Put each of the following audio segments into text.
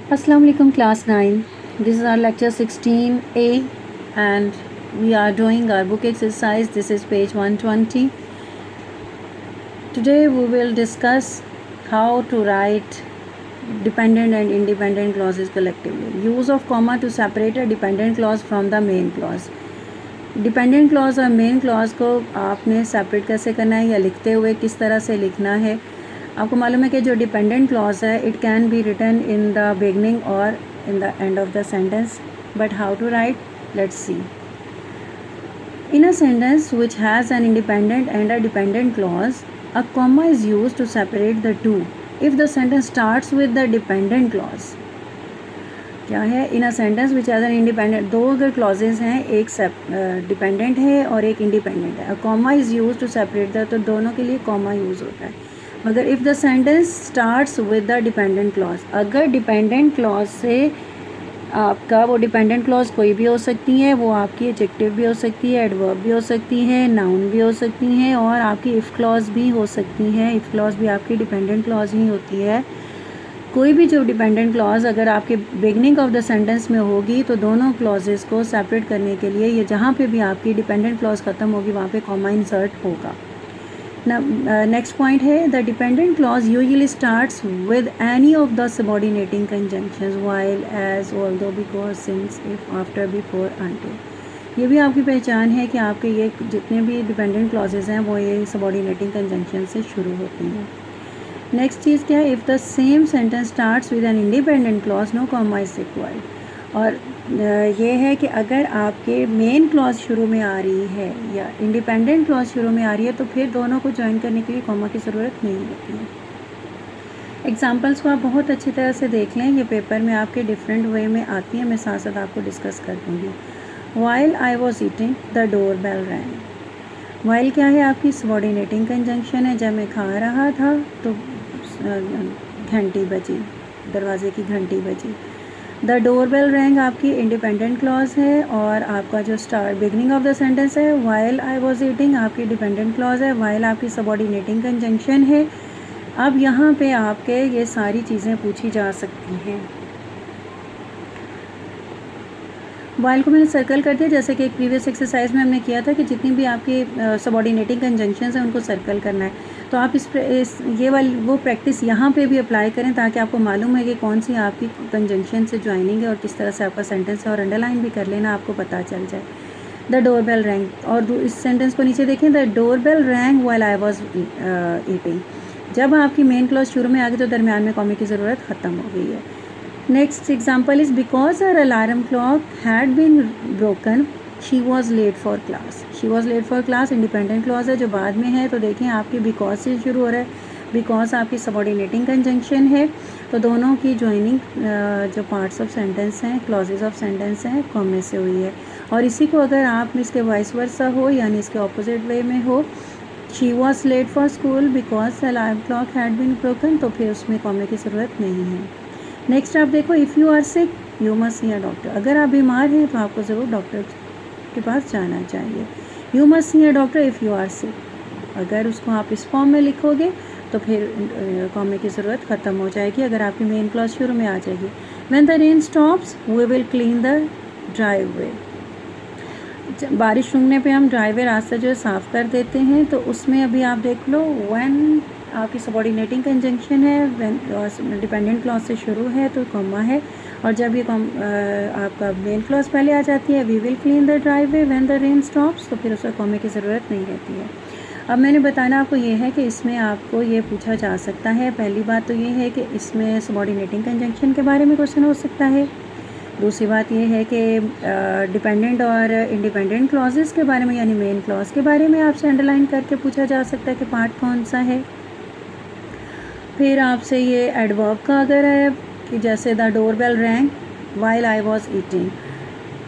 Assalamu alaikum class 9. This is our lecture 16A and we are doing our book exercise. This is page 120. Today we will discuss how to write dependent and independent clauses collectively. Use of comma to separate a dependent clause from the main clause. Dependent clause और main clause को आपने separate कैसे करना है या लिखते हुए किस तरह से लिखना है। आपको मालूम है कि जो डिपेंडेंट क्लॉज है it can be written in the beginning और in the end of the sentence, but how to write, let's see. In a sentence which has an independent and a dependent clause, a comma is used to separate the two if the sentence starts with the dependent clause. क्या है, in a sentence which has an independent, दो अगर clauses हैं, एक dependent है और एक independent है, comma is use to separate the, तो दोनों के लिए कॉमा यूज़ होता है। मगर if the sentence starts with the dependent clause, अगर डिपेंडेंट क्लॉज से आपका वो डिपेंडेंट क्लॉज कोई भी हो सकती है, वो आपकी एडजेक्टिव भी हो सकती है, एडवर्ब भी हो सकती है, नाउन भी हो सकती हैं और आपकी इफ़ क्लॉज भी हो सकती है। इफ़ क्लॉज भी आपकी डिपेंडेंट क्लॉज ही होती है। कोई भी जो डिपेंडेंट क्लॉज अगर आपके बिगनिंग ऑफ द सेंटेंस में होगी तो दोनों क्लॉजेस को सेपरेट करने के लिए ये जहाँ पे भी आपकी डिपेंडेंट क्लॉज ख़त्म होगी वहाँ पे कॉमा इंसर्ट होगा। नेक्स्ट पॉइंट है, the dependent clause usually starts with any of the subordinating conjunctions while, as, although, because, since, if, after, before, until. ये भी आपकी पहचान है कि आपके ये जितने भी डिपेंडेंट क्लॉजेज हैं वो ये सबऑर्डिनेटिंग कंजंक्शन से शुरू होती हैं। नेक्स्ट चीज़ क्या है, if the same sentence starts with an independent clause no comma is required. और ये है कि अगर आपके मेन क्लॉज शुरू में आ रही है या इंडिपेंडेंट क्लॉज शुरू में आ रही है तो फिर दोनों को ज्वाइन करने के लिए कॉमा की ज़रूरत नहीं होती है। एग्जाम्पल्स को आप बहुत अच्छी तरह से देख लें, ये पेपर में आपके डिफरेंट वे में आती है, मैं साथ साथ आपको डिस्कस कर दूँगी। While I was eating the door bell rang. While क्या है, आपकी सबऑर्डिनेटिंग कंजंक्शन है। जब मैं खा रहा था तो घंटी बजी, दरवाज़े की घंटी बजी। द डोर बेल रैंग आपकी इंडिपेंडेंट क्लॉज है और आपका जो start beginning of the sentence है वाइल आई वॉज ईटिंग आपकी डिपेंडेंट क्लॉज है, वाइल आपकी सबऑर्डिनेटिंग कंजंक्शन है। अब यहाँ पे आपके ये सारी चीज़ें पूछी जा सकती हैं। वाइल को मैंने सर्कल कर दिया, जैसे कि एक प्रीवियस एक्सरसाइज में हमने किया था कि जितनी भी आपकी सबऑर्डिनेटिंग कंजंक्शंस हैं उनको सर्कल करना है। तो आप ये वाली वो प्रैक्टिस यहाँ पे भी अप्लाई करें ताकि आपको मालूम है कि कौन सी आपकी कंजंक्शन से ज्वाइनिंग है और किस तरह से आपका सेंटेंस है, और अंडरलाइन भी कर लेना, आपको पता चल जाए। द डोर बेल रैंग, और इस सेंटेंस को नीचे देखें, the door bell rang while I was eating. जब आपकी मेन क्लॉज शुरू में आ गई तो दरमियान में कॉमे की ज़रूरत ख़त्म हो गई है। Next example is because her alarm clock had been broken she was late for class. She was late for class independent clause है जो बाद में है, तो देखें आपकी बिकॉज से शुरू हो रहा है। बिकॉज आपकी सबऑर्डिनेटिंग कंजंक्शन है, तो दोनों की ज्वाइनिंग जो पार्ट्स ऑफ सेंटेंस हैं, क्लॉजेज ऑफ सेंटेंस हैं, कॉमे से हुई है। और इसी को अगर आप इसके वाइस वर्सा हो यानी इसके ऑपोजिट वे में हो, she was late for school because alarm clock had been broken, तो फिर उसमें कॉमे की ज़रूरत नहीं है। नेक्स्ट आप देखो, if you are sick you must see a doctor. अगर आप बीमार हैं तो आपको ज़रूर डॉक्टर के पास जाना चाहिए। You must see a doctor if you are sick. अगर उसको आप इस फॉर्म में लिखोगे तो फिर कॉमे की ज़रूरत ख़त्म हो जाएगी, अगर आपकी मेन क्लॉज शुरू में आ जाएगी। When the rain stops we will clean the driveway. बारिश रुकने पे हम ड्राइववे रास्ता जो है साफ़ कर देते हैं, तो उसमें अभी आप देख लो, व्हेन आपकी सबऑर्डिनेटिंग कंजंक्शन है, व्हेन डिपेंडेंट क्लॉज से शुरू है तो कॉमा है, और जब ये आपका मेन क्लॉज पहले आ जाती है, we will clean the driveway when the rain stops, तो फिर उसका कॉमे की ज़रूरत नहीं रहती है। अब मैंने बताना आपको ये है कि इसमें आपको ये पूछा जा सकता है, पहली बात तो ये है कि इसमें सबऑर्डिनेटिंग कंजंक्शन के बारे में क्वेश्चन हो सकता है। दूसरी बात ये है कि डिपेंडेंट और इंडिपेंडेंट क्लॉजेस के बारे में यानी मेन क्लॉज के बारे में आपसे अंडरलाइन करके पूछा जा सकता है कि पार्ट कौन सा है। फिर आपसे ये एडवर्ब का अगर है कि जैसे the door bell rang while I was eating,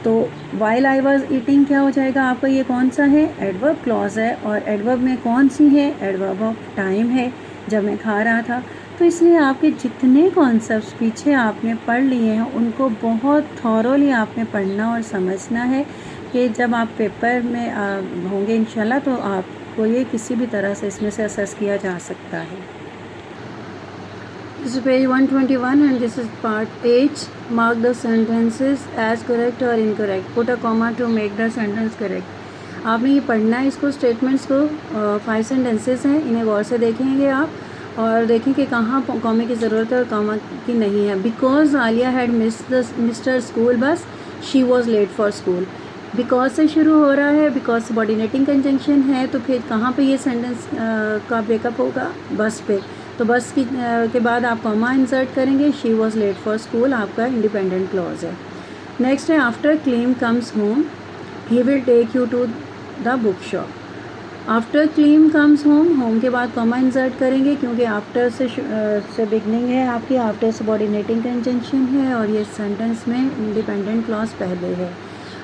तो वाइल आई वॉज ईटिंग क्या हो जाएगा आपका, ये कौन सा है, एडवर्ब क्लॉज है, और एडवर्ब में कौन सी है, एडवर्ब ऑफ टाइम है, जब मैं खा रहा था। तो इसलिए आपके जितने कॉन्सेप्ट्स पीछे आपने पढ़ लिए हैं उनको बहुत थॉरोली आपने पढ़ना और समझना है कि जब आप पेपर में होंगे इंशाल्लाह तो आपको ये किसी भी तरह से इसमें से असेस किया जा सकता है। This is page 121 and this is part H. Mark the sentences as correct or incorrect. Put a comma to make the sentence correct. आपने ये पढ़ना है इसको, स्टेटमेंट्स को, 5 सेंटेंसेस हैं, इन्हें गौर से देखेंगे आप और देखें कि कहाँ कॉमे की ज़रूरत है और कॉमा की नहीं है. Because Aliya had mister school bus, she was late for school. Because से शुरू हो रहा है, बिकॉज सबॉर्डिनेटिंग कंजंक्शन है, तो फिर कहाँ पे ये सेंटेंस का ब्रेकअप होगा? बस पे. तो बस की के बाद आप कॉमा इंसर्ट करेंगे. She was late for school आपका इंडिपेंडेंट क्लॉज है. नेक्स्ट है after Clem comes home he will take you to the book shop. After Clem comes home, home के बाद कॉमा इंसर्ट करेंगे क्योंकि आफ्टर से बिगनिंग है आपकी, आफ्टर सबॉर्डिनेटिंग कंजंक्शन है और ये सेंटेंस में इंडिपेंडेंट क्लॉज पहले है.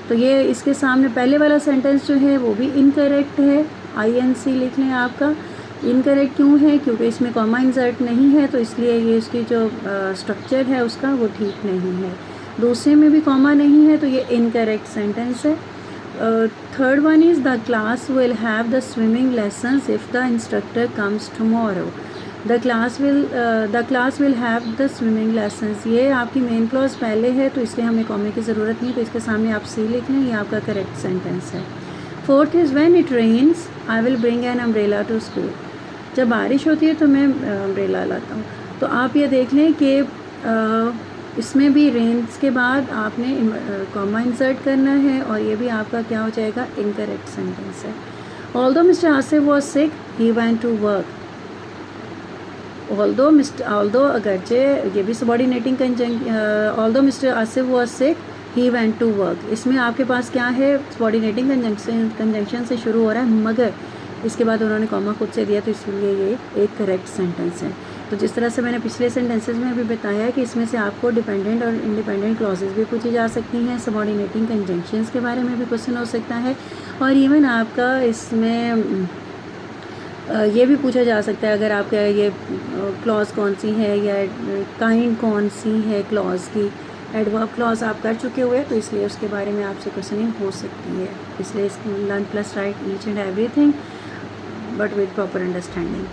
तो ये इसके सामने पहले वाला सेंटेंस जो है वो भी इनकरेक्ट है. INC लिख लें आपका. इनकरेक्ट क्यों है? क्योंकि इसमें कॉमा इंसर्ट नहीं है, तो इसलिए ये इसकी जो स्ट्रक्चर है उसका वो ठीक नहीं है. दूसरे में भी कॉमा नहीं है, तो ये इनकरेक्ट सेंटेंस है. Third one is the class will have the swimming lessons if the instructor comes tomorrow. The class will have the swimming lessons, ये आपकी मेन क्लॉज पहले है तो इसलिए हमें कॉमे की ज़रूरत नहीं, तो इसके सामने आप सी लिख लें. ये आपका करेक्ट सेंटेंस है. Fourth is when it rains I will bring an umbrella to school. जब बारिश होती है तो मैं अम्ब्रेला लाता हूँ. तो आप ये देख लें कि इसमें भी रेन्स के बाद आपने कॉमा इंसर्ट करना है और ये भी आपका क्या हो जाएगा? इनकरेक्ट सेंटेंस है. Although mister Asif was sick he went to work. Although अगरचे ये भी subordinating although mister Asif was sick he went to work. इसमें आपके पास क्या है? सबॉर्डिनेटिंग कंजंक्शन से शुरू हो रहा है, मगर इसके बाद उन्होंने कॉमा खुद से दिया, तो इसलिए ये एक करेक्ट सेंटेंस है. तो जिस तरह से मैंने पिछले सेंटेंसेस में भी बताया है कि इसमें से आपको डिपेंडेंट और इंडिपेंडेंट क्लॉजेस भी पूछी जा सकती हैं, सबॉर्डिनेटिंग कंजंक्शंस के बारे में भी क्वेश्चन हो सकता है, और इवन आपका इसमें ये भी पूछा जा सकता है अगर आपका ये क्लॉज कौन सी है या काइंड कौन सी है क्लॉज की. एडवर्ब क्लॉज आप कर चुके हुए, तो इसलिए उसके बारे में आपसे क्वेश्चनिंग हो सकती है. इसलिए learn plus right each and everything but with proper understanding.